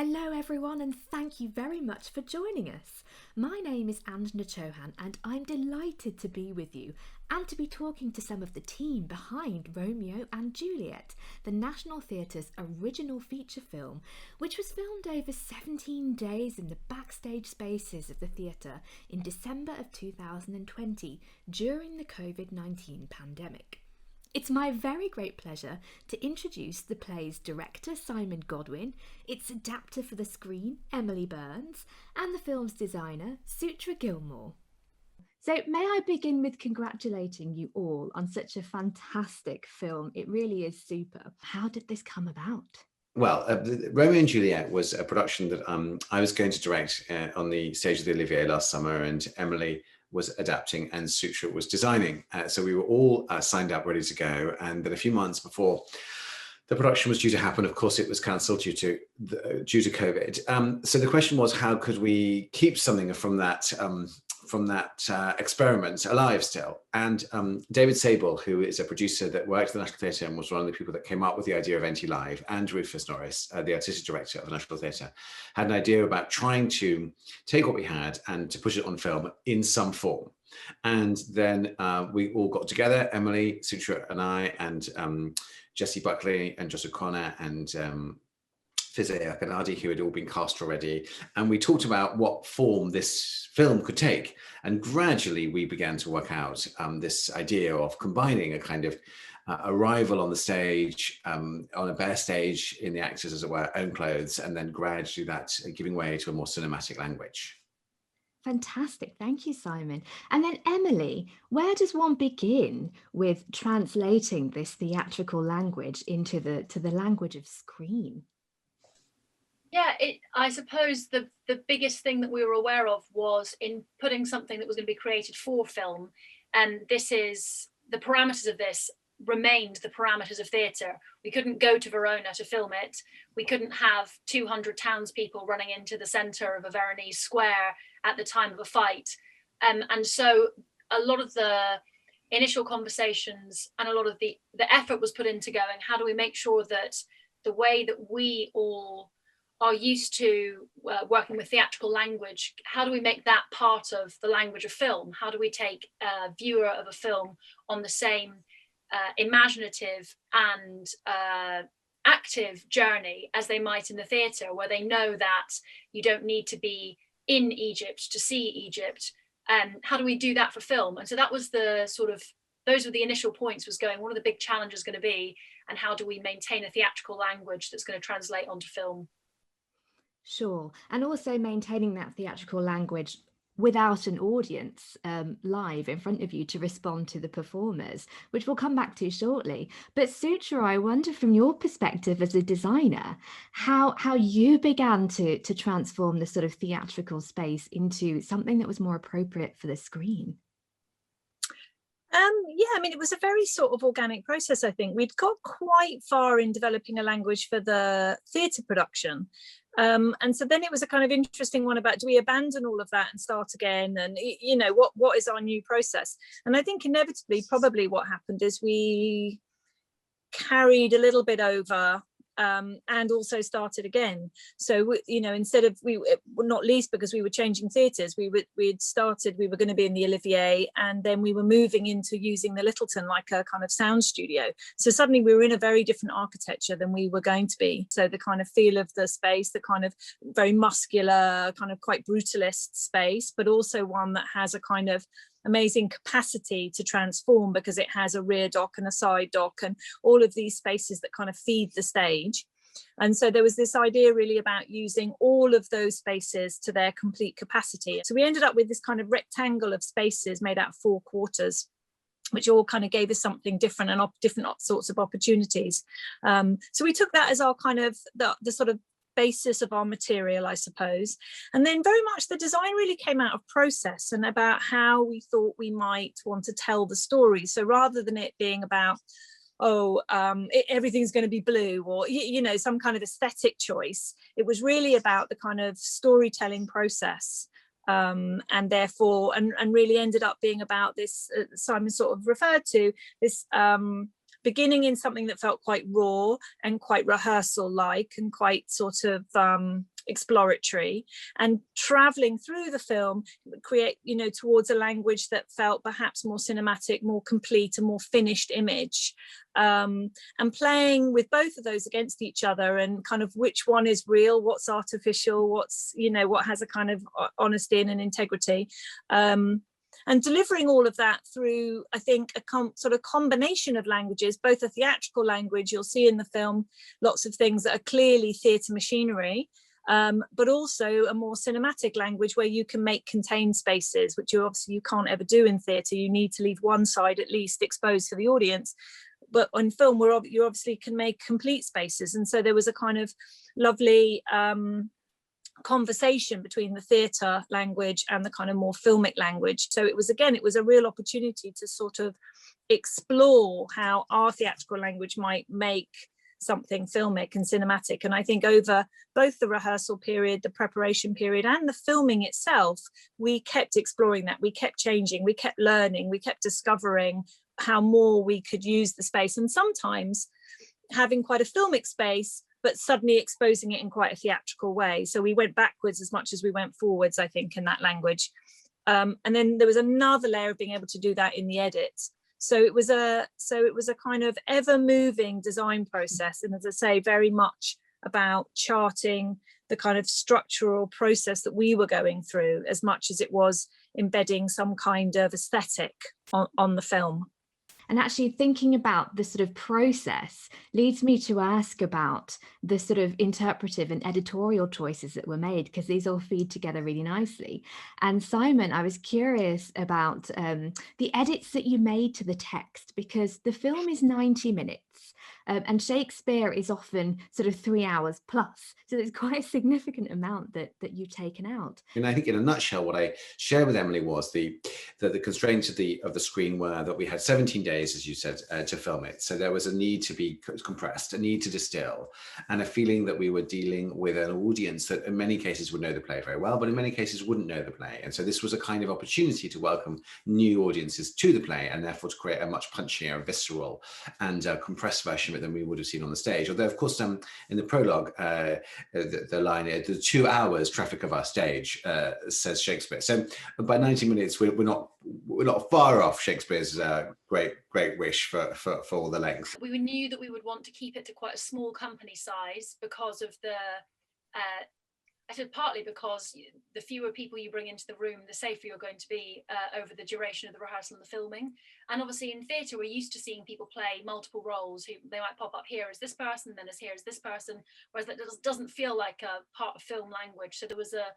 Hello everyone, and thank you very much for joining us. My name is Anjana Chauhan and I'm delighted to be with you and to be talking to some of the team behind Romeo and Juliet, the National Theatre's original feature film, which was filmed over 17 days in the backstage spaces of the theatre in December of 2020 during the COVID-19 pandemic. It's my very great pleasure to introduce the play's director, Simon Godwin, its adapter for the screen, Emily Burns, and the film's designer, Sutra Gilmore. So may I begin with congratulating you all on such a fantastic film. It really is superb. How did this come about? Well, Romeo and Juliet was a production that I was going to direct on the stage of the Olivier last summer, and Emily was adapting and Sutra was designing. So we were all signed up, ready to go. And then a few months before the production was due to happen, of course, it was cancelled due to COVID. So the question was, how could we keep something from that experiment alive still? And David Sable, who is a producer that worked at the National Theatre and was one of the people that came up with the idea of NT Live, and Rufus Norris, the artistic director of the National Theatre, had an idea about trying to take what we had and to push it on film in some form. And then we all got together, Emily, Sutra and I, and Jessie Buckley and Josh O'Connor and Fizeh Akanadi, who had all been cast already. And we talked about what form this film could take. And gradually we began to work out this idea of combining a kind of arrival on the stage, on a bare stage in the actors, as it were, own clothes, and then gradually that giving way to a more cinematic language. Fantastic. Thank you, Simon. And then Emily, where does one begin with translating this theatrical language into the language of screen? Yeah, I suppose the biggest thing that we were aware of was in putting something that was going to be created for film, and the parameters of this remained the parameters of theatre. We couldn't go to Verona to film it. We couldn't have 200 townspeople running into the centre of a Veronese square at the time of a fight. And so a lot of the initial conversations and a lot of the effort was put into going, how do we make sure that the way that we all are used to working with theatrical language, how do we make that part of the language of film? How do we take a viewer of a film on the same imaginative and active journey as they might in the theatre, where they know that you don't need to be in Egypt to see Egypt? How do we do that for film? And so that was those were the initial points, was going, what are the big challenges going to be, and how do we maintain a theatrical language that's going to translate onto film? Sure. And also maintaining that theatrical language without an audience live in front of you to respond to the performers, which we'll come back to shortly. But Sutra, I wonder from your perspective as a designer, how you began to transform the sort of theatrical space into something that was more appropriate for the screen. Yeah, I mean, it was a very sort of organic process, I think. We'd got quite far in developing a language for the theatre production. And so then it was a kind of interesting one about, do we abandon all of that and start again? And, you know, what is our new process? And I think inevitably, probably what happened is we carried a little bit over and also started again. So, you know, instead of, not least because we were changing theatres, we were going to be in the Olivier, and then we were moving into using the Littleton like a kind of sound studio. So suddenly we were in a very different architecture than we were going to be. So the kind of feel of the space, the kind of very muscular, kind of quite brutalist space, but also one that has a kind of amazing capacity to transform because it has a rear dock and a side dock and all of these spaces that kind of feed the stage. And so there was this idea really about using all of those spaces to their complete capacity. So we ended up with this kind of rectangle of spaces made out of 4 quarters, which all kind of gave us something different and different sorts of opportunities. So we took that as our kind of the sort of basis of our material, I suppose. And then very much the design really came out of process and about how we thought we might want to tell the story. So rather than it being about, everything's going to be blue, or, you know, some kind of aesthetic choice, it was really about the kind of storytelling process. And therefore, and really ended up being about this, Simon sort of referred to, this beginning in something that felt quite raw and quite rehearsal-like and quite sort of exploratory, and traveling through the film create, you know, towards a language that felt perhaps more cinematic, more complete, a more finished image, and playing with both of those against each other, and kind of which one is real, what's artificial, what's, you know, what has a kind of honesty and an integrity, and delivering all of that through, I think, a sort of combination of languages, both a theatrical language, you'll see in the film lots of things that are clearly theatre machinery, but also a more cinematic language where you can make contained spaces, which you can't ever do in theatre. You need to leave one side at least exposed to the audience. But on film, you obviously can make complete spaces. And so there was a kind of lovely conversation between the theatre language and the kind of more filmic language. So it was a real opportunity to sort of explore how our theatrical language might make something filmic and cinematic. And I think over both the rehearsal period, the preparation period, and the filming itself, we kept exploring that. We kept changing, we kept learning, we kept discovering how more we could use the space, and sometimes having quite a filmic space but suddenly exposing it in quite a theatrical way. So we went backwards as much as we went forwards, I think, in that language. And then there was another layer of being able to do that in the edits. So it was a kind of ever-moving design process, and as I say, very much about charting the kind of structural process that we were going through, as much as it was embedding some kind of aesthetic on the film. And actually thinking about the sort of process leads me to ask about the sort of interpretive and editorial choices that were made, because these all feed together really nicely. And Simon, I was curious about the edits that you made to the text, because the film is 90 minutes. And Shakespeare is often sort of 3 hours plus. So there's quite a significant amount that you've taken out. And I think in a nutshell, what I shared with Emily was the constraints of the screen were that we had 17 days, as you said, to film it. So there was a need to be compressed, a need to distill, and a feeling that we were dealing with an audience that in many cases would know the play very well, but in many cases wouldn't know the play. And so this was a kind of opportunity to welcome new audiences to the play, and therefore to create a much punchier, visceral, and compressed version of it than we would have seen on the stage. Although, of course, in the prologue, the line, the 2 hours traffic of our stage, says Shakespeare. So by 90 minutes, we're not far off Shakespeare's great wish for all the length. We knew that we would want to keep it to quite a small company size because of the I said partly because the fewer people you bring into the room, the safer you're going to be over the duration of the rehearsal and the filming. And obviously in theatre, we're used to seeing people play multiple roles. Who they might pop up here as this person, then as here as this person, whereas that doesn't feel like a part of film language. So there was a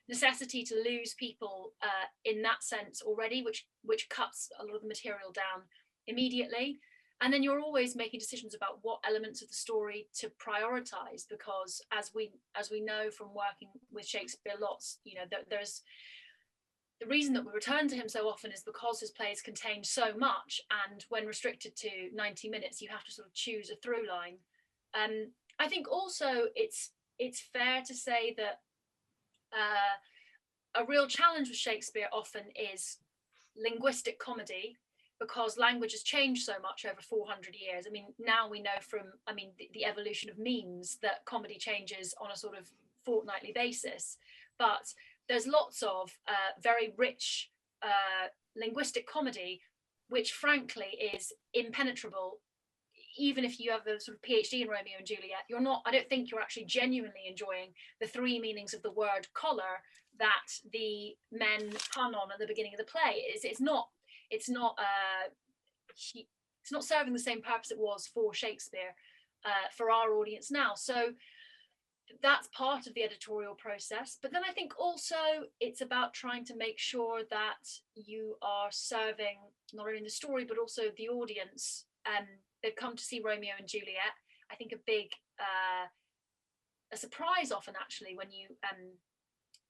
necessity to lose people in that sense already, which cuts a lot of the material down immediately. And then you're always making decisions about what elements of the story to prioritize, because as we know from working with Shakespeare lots, you know, there's the reason that we return to him so often is because his plays contain so much, and when restricted to 90 minutes, you have to sort of choose a through line. I think also it's fair to say that a real challenge with Shakespeare often is linguistic comedy, because language has changed so much over 400 years. I mean, now we know from, the evolution of memes that comedy changes on a sort of fortnightly basis, but there's lots of very rich linguistic comedy, which frankly is impenetrable. Even if you have a sort of PhD in Romeo and Juliet, I don't think you're actually genuinely enjoying the 3 meanings of the word collar that the men pun on at the beginning of the play. It's not serving the same purpose it was for Shakespeare for our audience now. So that's part of the editorial process. But then I think also it's about trying to make sure that you are serving not only the story, but also the audience. They've come to see Romeo and Juliet. I think a surprise often actually when you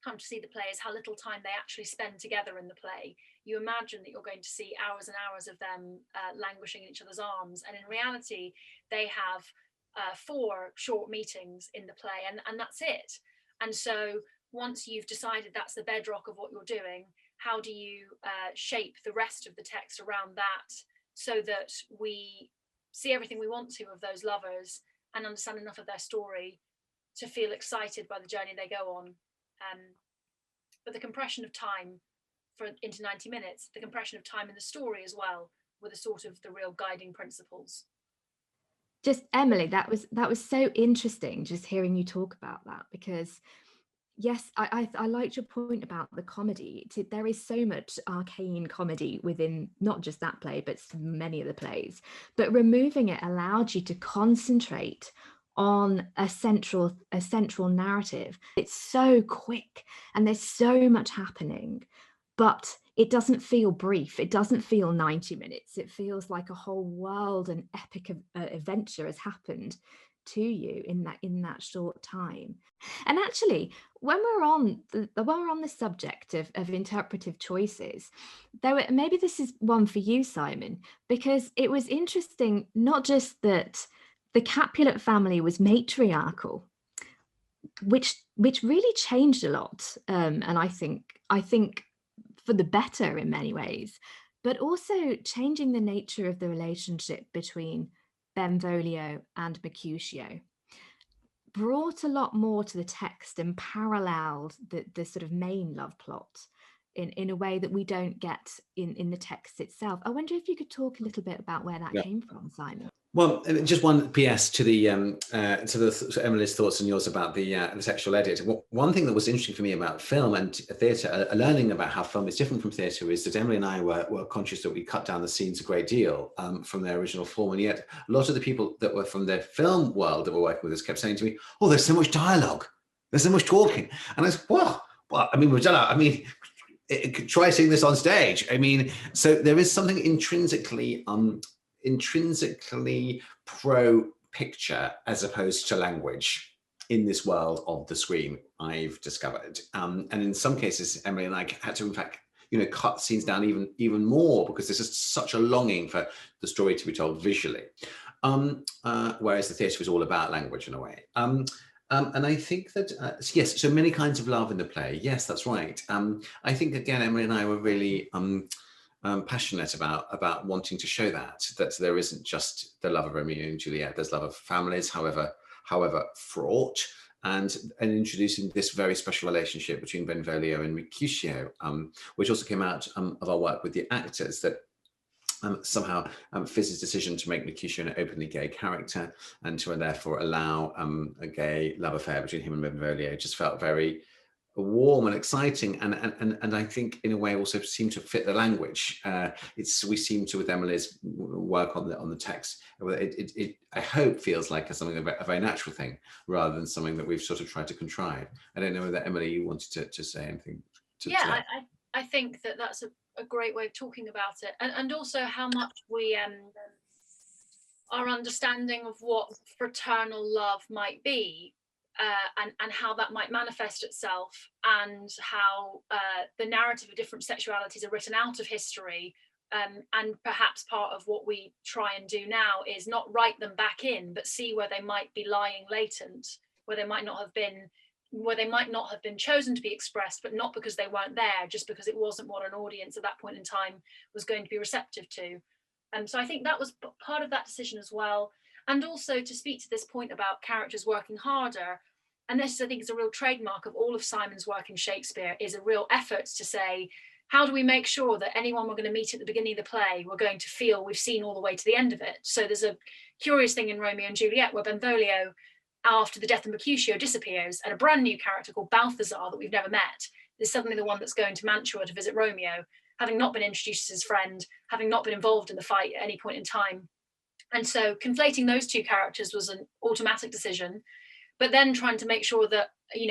come to see the play is how little time they actually spend together in the play. You imagine that you're going to see hours and hours of them languishing in each other's arms, and in reality they have 4 short meetings in the play, and that's it. And so once you've decided that's the bedrock of what you're doing, how do you shape the rest of the text around that so that we see everything we want to of those lovers and understand enough of their story to feel excited by the journey they go on. But the compression of time into 90 minutes, the compression of time in the story as well, were the sort of the real guiding principles. Just Emily, that was so interesting just hearing you talk about that, because yes, I liked your point about the comedy. There is so much arcane comedy within not just that play, but many of the plays. But removing it allowed you to concentrate on a central narrative. It's so quick and there's so much happening, but it doesn't feel brief. It doesn't feel 90 minutes. It feels like a whole world and epic adventure has happened to you in that short time. And actually, when we're on the subject of interpretive choices, maybe this is one for you, Simon, because it was interesting not just that the Capulet family was matriarchal, which really changed a lot, and I think for the better in many ways, but also changing the nature of the relationship between Benvolio and Mercutio brought a lot more to the text and paralleled the sort of main love plot in a way that we don't get in the text itself. I wonder if you could talk a little bit about where that came from, Simon. Well, just one PS to the Emily's thoughts and yours about the sexual edit. One thing that was interesting for me about film and theatre, learning about how film is different from theatre, is that Emily and I were conscious that we cut down the scenes a great deal from their original form, and yet a lot of the people that were from the film world that were working with us kept saying to me, "Oh, there's so much dialogue, there's so much talking," and I said, "Well, I mean, we've done it. I mean, try seeing this on stage." I mean, so there is something intrinsically pro picture as opposed to language in this world of the screen, I've discovered. And in some cases, Emily and I had to, in fact, cut scenes down even more, because there's just such a longing for the story to be told visually. Whereas the theatre was all about language in a way. And I think that, yes, so many kinds of love in the play. Yes, that's right. I think, again, Emily and I were really passionate about wanting to show that there isn't just the love of Romeo and Juliet, there's love of families, however fraught, and introducing this very special relationship between Benvolio and Mercutio, which also came out of our work with the actors, that somehow Fizz's decision to make Mercutio an openly gay character and to therefore allow a gay love affair between him and Benvolio just felt very warm and exciting, and I think in a way also seemed to fit the language. We seem to, with Emily's work on the text, it I hope feels like something a very natural thing rather than something that we've sort of tried to contrive. I don't know whether, Emily, you wanted to say anything to that. I think that's a great way of talking about it, and also how much we our understanding of what fraternal love might be, and how that might manifest itself, and how the narrative of different sexualities are written out of history, and perhaps part of what we try and do now is not write them back in, but see where they might be lying latent, where they might not have been chosen to be expressed, but not because they weren't there, just because it wasn't what an audience at that point in time was going to be receptive to. And so I think that was part of that decision as well. And also, to speak to this point about characters working harder, and this I think is a real trademark of all of Simon's work in Shakespeare, is a real effort to say, how do we make sure that anyone we're going to meet at the beginning of the play, we're going to feel we've seen all the way to the end of it? So there's a curious thing in Romeo and Juliet where Benvolio, after the death of Mercutio, disappears, and a brand new character called Balthazar that we've never met is suddenly the one that's going to Mantua to visit Romeo, having not been introduced as his friend, having not been involved in the fight at any point in time. And so conflating those two characters was an automatic decision, but then trying to make sure that,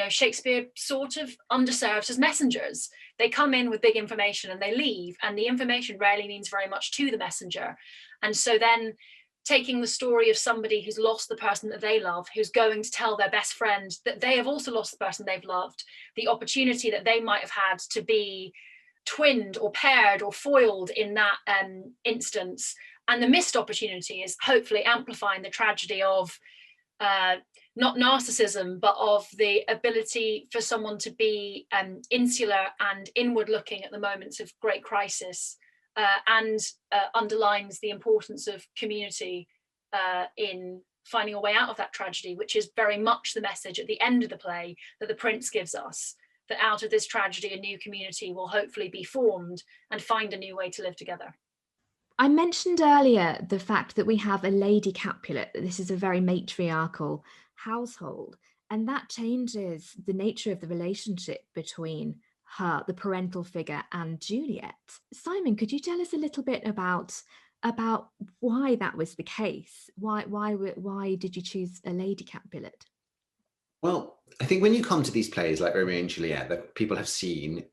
Shakespeare sort of underserves as messengers. They come in with big information and they leave, and the information rarely means very much to the messenger. And so then taking the story of somebody who's lost the person that they love, who's going to tell their best friend that they have also lost the person they've loved, the opportunity that they might have had to be twinned or paired or foiled in that instance, and the missed opportunity is hopefully amplifying the tragedy of not narcissism, but of the ability for someone to be insular and inward looking at the moments of great crisis, and underlines the importance of community in finding a way out of that tragedy, which is very much the message at the end of the play that the prince gives us, that out of this tragedy, a new community will hopefully be formed and find a new way to live together. I mentioned earlier the fact that we have a Lady Capulet, that this is a very matriarchal household, and that changes the nature of the relationship between her, the parental figure, and Juliet. Simon, could you tell us a little bit about why that was the case? Why did you choose a Lady Capulet? Well, I think when you come to these plays like Romeo and Juliet that people have seen,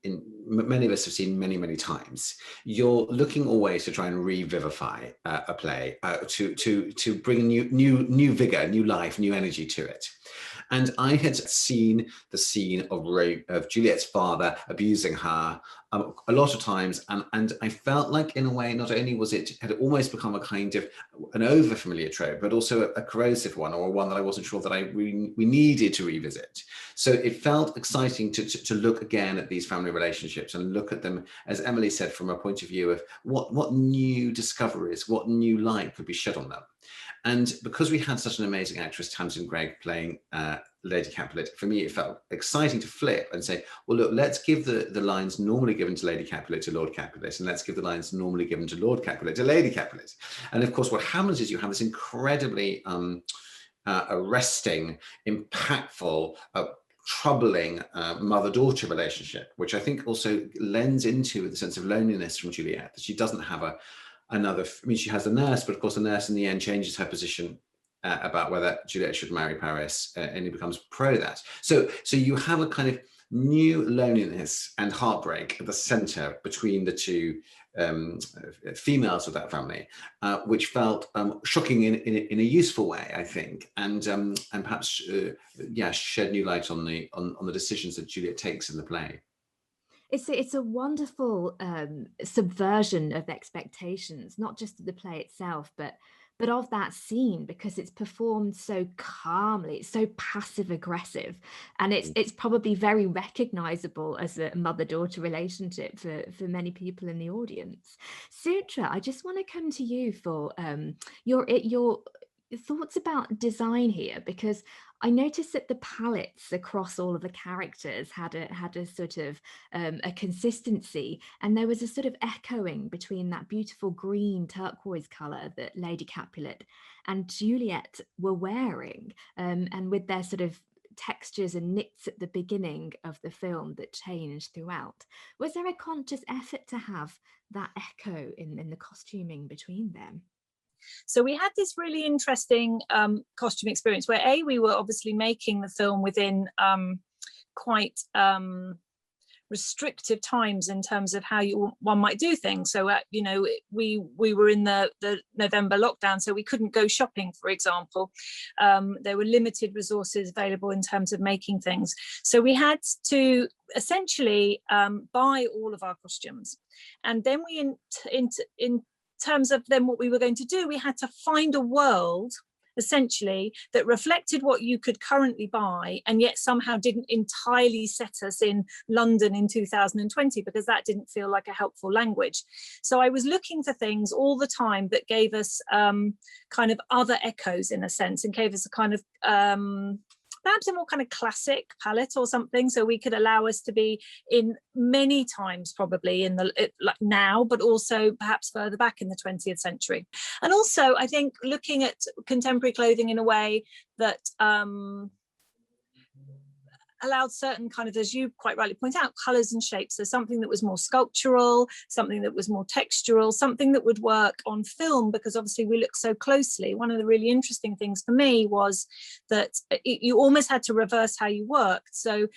many of us have seen many, many times, you're looking always to try and revivify a play, to bring new vigor, new life, new energy to it. And I had seen the scene of Juliet's father abusing her a lot of times, and I felt like, in a way, not only had it almost become a kind of an over-familiar trope, but also a corrosive one, or one that I wasn't sure that we needed to revisit. So it felt exciting to look again at these family relationships and look at them, as Emily said, from a point of view of what new discoveries, what new light could be shed on them. And because we had such an amazing actress, Tamsin Greig, playing Lady Capulet, for me it felt exciting to flip and say, well, look, let's give the lines normally given to Lady Capulet to Lord Capulet, and let's give the lines normally given to Lord Capulet to Lady Capulet. And of course, what happens is you have this incredibly arresting, impactful, troubling mother-daughter relationship, which I think also lends into the sense of loneliness from Juliet, that she doesn't have she has a nurse, but of course the nurse in the end changes her position about whether Juliet should marry Paris, and he becomes pro that. So you have a kind of new loneliness and heartbreak at the center between the two females of that family, which felt shocking in a useful way, I think, and perhaps shed new light on the decisions that Juliet takes in the play. It's a wonderful subversion of expectations, not just of the play itself, but of that scene, because it's performed so calmly, it's so passive aggressive, and it's probably very recognizable as a mother-daughter relationship for many people in the audience. Sutra, I just want to come to you for your thoughts about design here, because I noticed that the palettes across all of the characters had a sort of a consistency, and there was a sort of echoing between that beautiful green turquoise colour that Lady Capulet and Juliet were wearing, and with their sort of textures and knits at the beginning of the film that changed throughout. Was there a conscious effort to have that echo in the costuming between them? So we had this really interesting costume experience where we were obviously making the film within quite restrictive times in terms of how one might do things. So we were in the November lockdown, so we couldn't go shopping, for example. There were limited resources available in terms of making things, so we had to essentially buy all of our costumes, and then we in terms of then what we were going to do, we had to find a world essentially that reflected what you could currently buy, and yet somehow didn't entirely set us in London in 2020, because that didn't feel like a helpful language. So I was looking for things all the time that gave us kind of other echoes, in a sense, and gave us a kind of perhaps a more kind of classic palette or something, so we could allow us to be in many times probably like now, but also perhaps further back in the 20th century. And also I think looking at contemporary clothing in a way that allowed certain kind of, as you quite rightly point out, colours and shapes. So something that was more sculptural, something that was more textural, something that would work on film, because obviously we look so closely. One of the really interesting things for me was that you almost had to reverse how you worked. So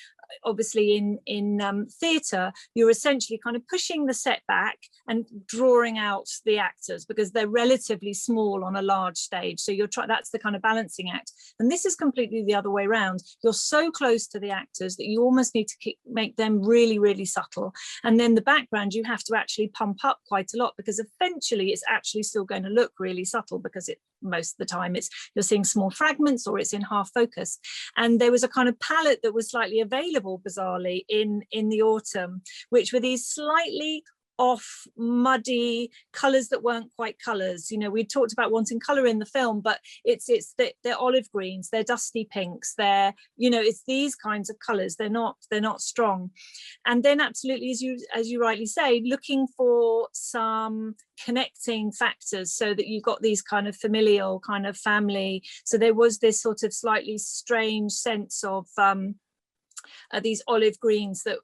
obviously in theatre, you're essentially kind of pushing the set back and drawing out the actors, because they're relatively small on a large stage. So that's the kind of balancing act. And this is completely the other way around. You're so close to the actors that you almost need to make them really, really subtle. And then the background, you have to actually pump up quite a lot, because eventually it's actually still going to look really subtle, because most of the time you're seeing small fragments or it's in half focus. And there was a kind of palette that was slightly available bizarrely in the autumn, which were these slightly off, muddy colors that weren't quite colors. You know, we talked about wanting color in the film, but they're olive greens, they're dusty pinks, they're, you know, it's these kinds of colors. They're not strong. And then absolutely, as you rightly say, looking for some connecting factors so that you got these kind of familial, kind of family. So there was this sort of slightly strange sense of these olive greens that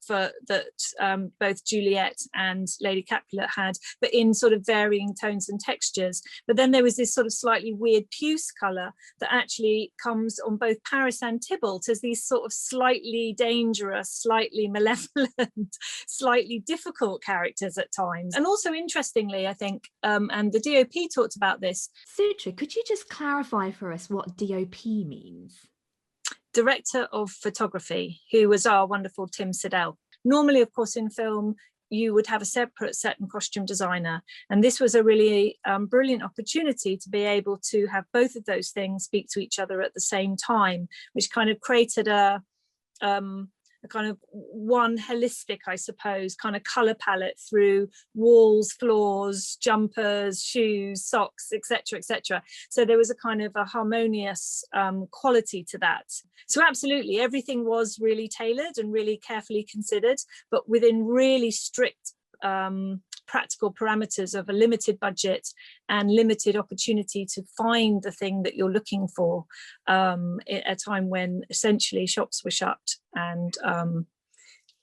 both Juliet and Lady Capulet had, but in sort of varying tones and textures. But then there was this sort of slightly weird puce colour that actually comes on both Paris and Tybalt as these sort of slightly dangerous, slightly malevolent, slightly difficult characters at times. And also interestingly, I think, and the DOP talked about this. Sutra, could you just clarify for us what DOP means? Director of photography, who was our wonderful Tim Siddell. Normally, of course, in film, you would have a separate set and costume designer. And this was a really brilliant opportunity to be able to have both of those things speak to each other at the same time, which kind of created a kind of one holistic, I suppose, kind of color palette through walls, floors, jumpers, shoes, socks, etc., etc. So there was a kind of a harmonious quality to that. So absolutely, everything was really tailored and really carefully considered, but within really strict practical parameters of a limited budget and limited opportunity to find the thing that you're looking for at a time when essentially shops were shut and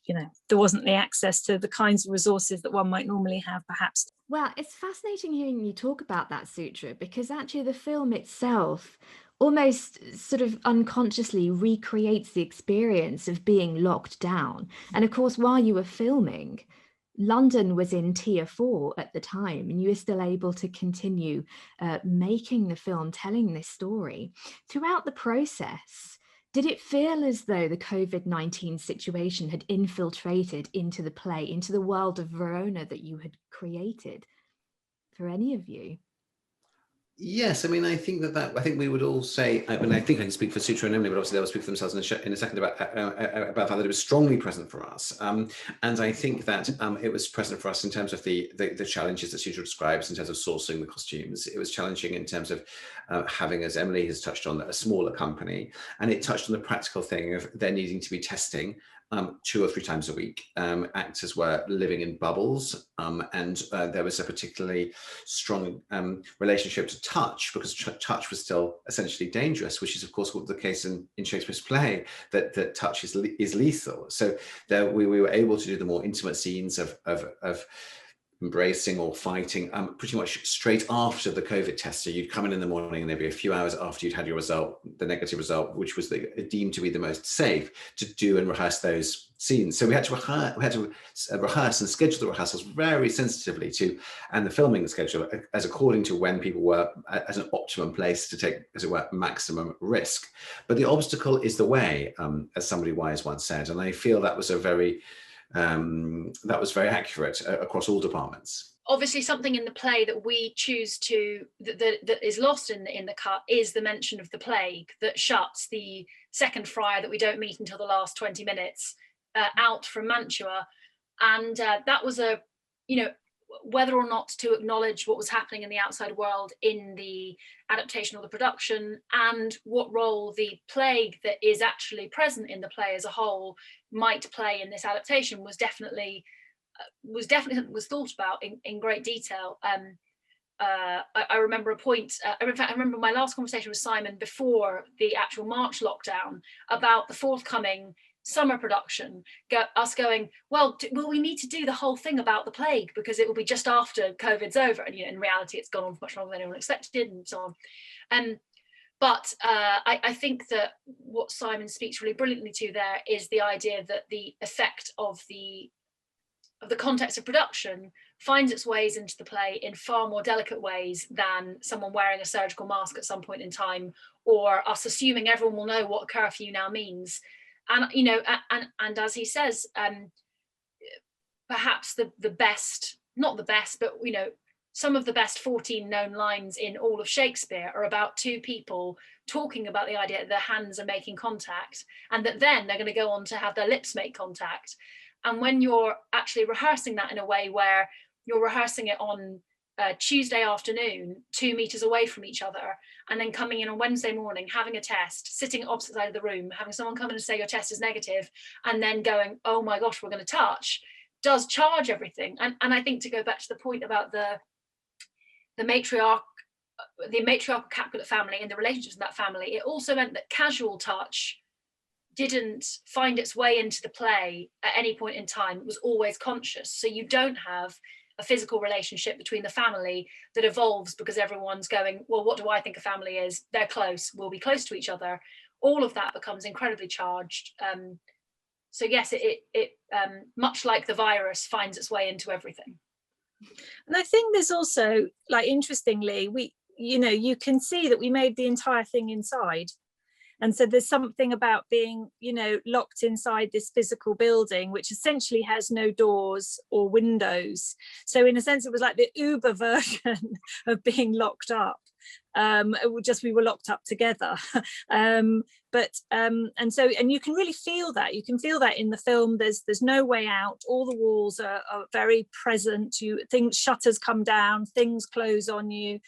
you know, there wasn't the access to the kinds of resources that one might normally have, perhaps. Well, it's fascinating hearing you talk about that, Sutra, because actually the film itself almost sort of unconsciously recreates the experience of being locked down. And of course, while you were filming, London was in tier 4 at the time, and you were still able to continue making the film, telling this story. Throughout the process, did it feel as though the COVID-19 situation had infiltrated into the play, into the world of Verona that you had created, for any of you? Yes, I mean, I think I think we would all say, I mean, I think I can speak for Sutra and Emily, but obviously they'll speak for themselves in a second about how that it was strongly present for us. And I think that it was present for us in terms of the challenges that Sutra describes in terms of sourcing the costumes. It was challenging in terms of having, as Emily has touched on, a smaller company. And it touched on the practical thing of there needing to be testing 2 or 3 times a week. Actors were living in bubbles, and there was a particularly strong relationship to touch, because touch was still essentially dangerous, which is of course the case in Shakespeare's play, that touch is lethal. So there we were able to do the more intimate scenes of embracing or fighting pretty much straight after the COVID test. So you'd come in the morning and there'd be a few hours after you'd had your result, the negative result, which was deemed to be the most safe, to do and rehearse those scenes. So we had to rehearse and schedule the rehearsals very sensitively and the filming schedule as according to when people were at an optimum place to take, as it were, maximum risk. But the obstacle is the way, as somebody wise once said, and I feel that was very accurate across all departments. Obviously, something in the play that we choose that is lost in the cut is the mention of the plague that shuts the second friar that we don't meet until the last 20 minutes out from Mantua. And that was whether or not to acknowledge what was happening in the outside world in the adaptation or the production, and what role the plague that is actually present in the play as a whole might play in this adaptation was definitely thought about in great detail. I remember a point, in fact, I remember my last conversation with Simon before the actual March lockdown about the forthcoming summer production, us going, well, we need to do the whole thing about the plague because it will be just after COVID's over, and in reality it's gone on for much longer than anyone expected and so on. But I think that what Simon speaks really brilliantly to there is the idea that the effect of the context of production finds its ways into the play in far more delicate ways than someone wearing a surgical mask at some point in time, or us assuming everyone will know what a curfew now means. And and as he says, perhaps the best, not the best, but some of the best 14 known lines in all of Shakespeare are about 2 people talking about the idea that their hands are making contact, and that then they're going to go on to have their lips make contact. And when you're actually rehearsing that in a way where you're rehearsing it on Tuesday afternoon, 2 meters away from each other, and then coming in on Wednesday morning, having a test, sitting at opposite side of the room, having someone come in and say your test is negative, and then going, oh my gosh, we're going to touch, does charge everything. And I think, to go back to the point about the matriarchal Capulet family and the relationships in that family, it also meant that casual touch didn't find its way into the play at any point in time. It was always conscious. So you don't have a physical relationship between the family that evolves because everyone's going, well, what do I think a family is? They're close, we'll be close to each other. All of that becomes incredibly charged. So yes, it much like the virus, finds its way into everything. And I think there's also, like, interestingly, you can see that we made the entire thing inside. And so there's something about being, locked inside this physical building, which essentially has no doors or windows. So in a sense, it was like the Uber version of being locked up. We were locked up together. And you can really feel that. You can feel that in the film. There's no way out. All the walls are very present. Shutters come down, things close on you.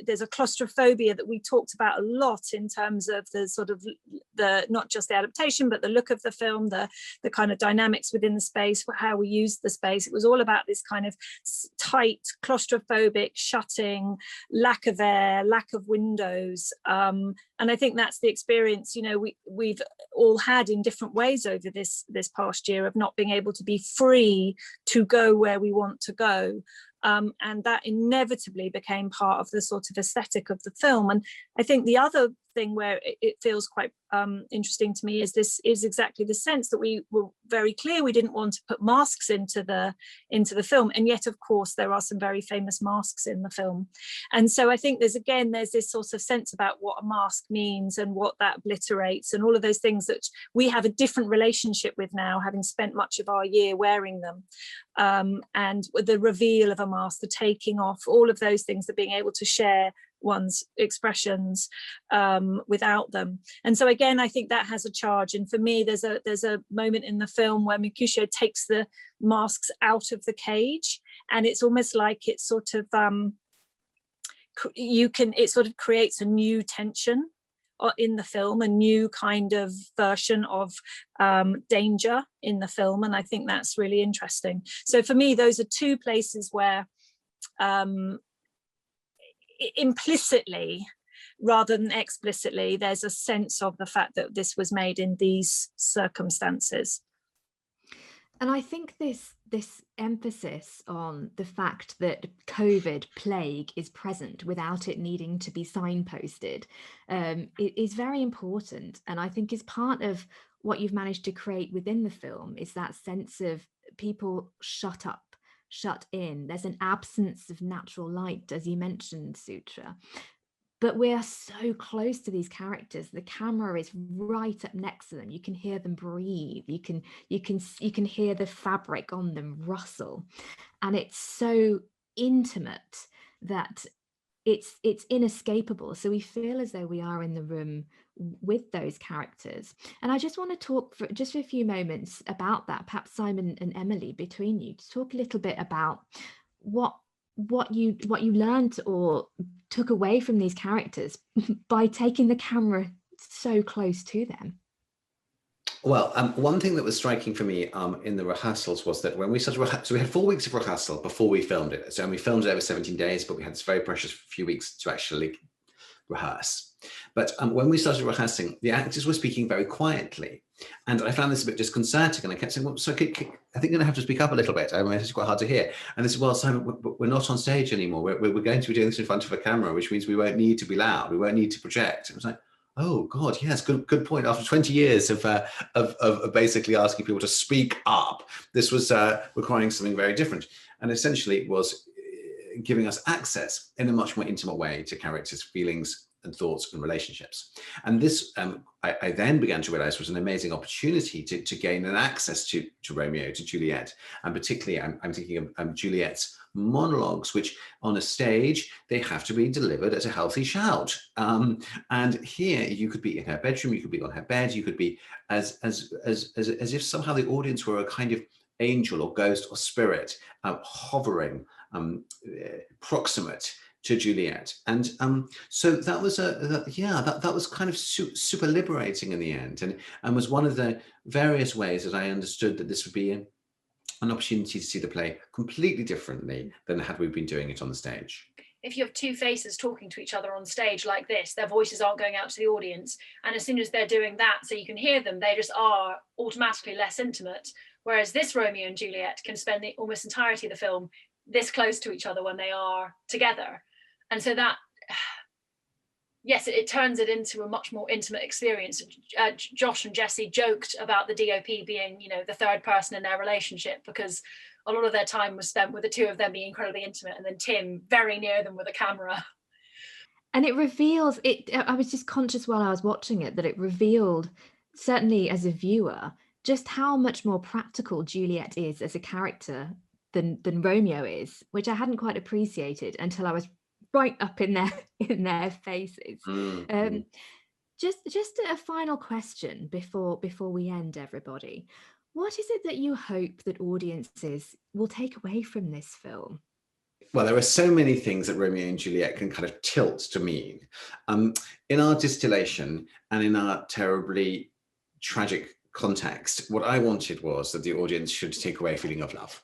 There's a claustrophobia that we talked about a lot in terms of the sort of not just the adaptation, but the look of the film, the kind of dynamics within the space, how we used the space. It was all about this kind of tight, claustrophobic shutting, lack of air, lack of windows. And I think that's the experience, we've all had in different ways over this past year, of not being able to be free to go where we want to go. And that inevitably became part of the sort of aesthetic of the film. And I think the other thing where it feels quite interesting to me is exactly the sense that we were very clear we didn't want to put masks into the film, and yet of course there are some very famous masks in the film. And so I think there's this sort of sense about what a mask means and what that obliterates, and all of those things that we have a different relationship with now, having spent much of our year wearing them. And the reveal of a mask, the taking off, all of those things, that being able to share one's expressions without them. And so again, I think that has a charge. And for me, there's a moment in the film where Mercutio takes the masks out of the cage, and it's almost like it sort of creates a new tension in the film, a new kind of version of danger in the film. And I think that's really interesting. So for me, those are two places where implicitly rather than explicitly, there's a sense of the fact that this was made in these circumstances. And I think this emphasis on the fact that COVID plague is present without it needing to be signposted is very important. And I think is part of what you've managed to create within the film, is that sense of people shut up, shut in. There's an absence of natural light, as you mentioned, Sutra. But we are so close to these characters. The camera is right up next to them. You can hear them breathe. You can hear the fabric on them rustle, and it's so intimate that it's inescapable. So we feel as though we are in the room with those characters. And I just want to talk for just a few moments about that. Perhaps Simon and Emily, between you, to talk a little bit about what you learned or took away from these characters by taking the camera so close to them. Well, one thing that was striking for me in the rehearsals was that when we started, so we had 4 weeks of rehearsal before we filmed it. So we filmed it over 17 days, but we had this very precious few weeks to actually rehearse. But when we started rehearsing, the actors were speaking very quietly. And I found this a bit disconcerting, and I kept saying, well, so I think you're going to have to speak up a little bit. I mean, it's quite hard to hear. And they said, well, Simon, we're not on stage anymore. We're going to be doing this in front of a camera, which means we won't need to be loud. We won't need to project. It was like, oh God, yes, good point. After 20 years of basically asking people to speak up, this was requiring something very different. And essentially it was giving us access in a much more intimate way to characters' feelings and thoughts and relationships. And this, I then began to realize, was an amazing opportunity to gain an access to Romeo, to Juliet. And particularly, I'm thinking of Juliet's monologues, which on a stage, they have to be delivered at a healthy shout. And here you could be in her bedroom, you could be on her bed, you could be as if somehow the audience were a kind of angel or ghost or spirit hovering proximate to Juliet. And so that was that was kind of super liberating in the end, and was one of the various ways that I understood that this would be an opportunity to see the play completely differently than had we been doing it on the stage. If you have two faces talking to each other on stage like this, their voices aren't going out to the audience. And as soon as they're doing that, so you can hear them, they just are automatically less intimate. Whereas this Romeo and Juliet can spend the almost entirety of the film this close to each other when they are together. And so that, yes, it turns it into a much more intimate experience. Josh and Jesse joked about the DOP being, the third person in their relationship, because a lot of their time was spent with the two of them being incredibly intimate, and then Tim very near them with a camera. And it reveals it. I was just conscious while I was watching it that it revealed, certainly as a viewer, just how much more practical Juliet is as a character than Romeo is, which I hadn't quite appreciated until I was right up in their faces. Mm-hmm. Just a final question before we end, everybody. What is it that you hope that audiences will take away from this film? Well, there are so many things that Romeo and Juliet can kind of tilt to mean. In our distillation and in our terribly tragic context, what I wanted was that the audience should take away a feeling of love.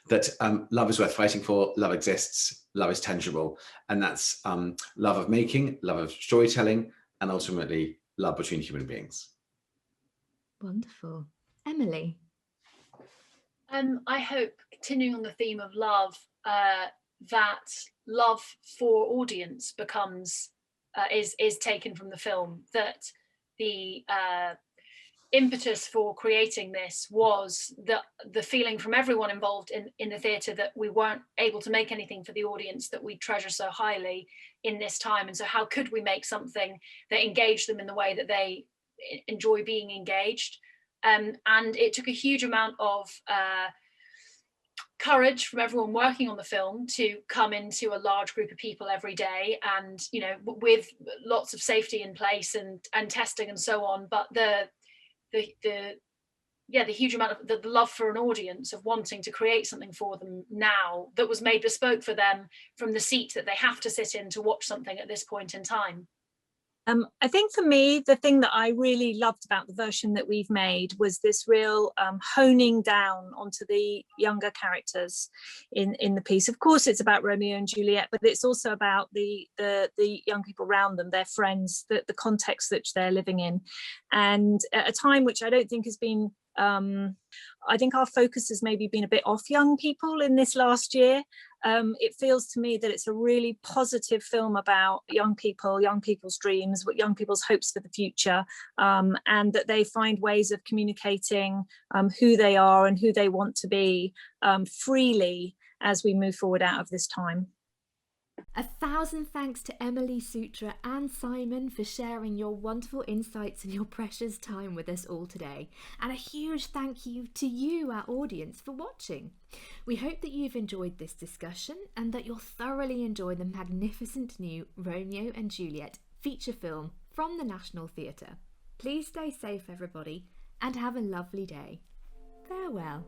That love is worth fighting for, love exists, love is tangible, and that's love of making, love of storytelling, and ultimately love between human beings. Wonderful. Emily? I hope, continuing on the theme of love, that love for audience becomes, is taken from the film, that the impetus for creating this was the feeling from everyone involved in the theatre that we weren't able to make anything for the audience that we treasure so highly in this time. And so how could we make something that engaged them in the way that they enjoy being engaged? And it took a huge amount of courage from everyone working on the film to come into a large group of people every day, and with lots of safety in place and testing and so on. But the huge amount of the love for an audience, of wanting to create something for them now that was made bespoke for them from the seat that they have to sit in to watch something at this point in time. I think for me, the thing that I really loved about the version that we've made was this real honing down onto the younger characters in the piece. Of course, it's about Romeo and Juliet, but it's also about the young people around them, their friends, the context that they're living in. And at a time which I don't think has been, I think our focus has maybe been a bit off young people in this last year. It feels to me that it's a really positive film about young people, young people's dreams, what young people's hopes for the future, and that they find ways of communicating who they are and who they want to be freely as we move forward out of this time. 1,000 thanks to Emily Sutra and Simon for sharing your wonderful insights and your precious time with us all today. And a huge thank you to you, our audience, for watching. We hope that you've enjoyed this discussion and that you'll thoroughly enjoy the magnificent new Romeo and Juliet feature film from the National Theatre. Please stay safe, everybody, and have a lovely day. Farewell.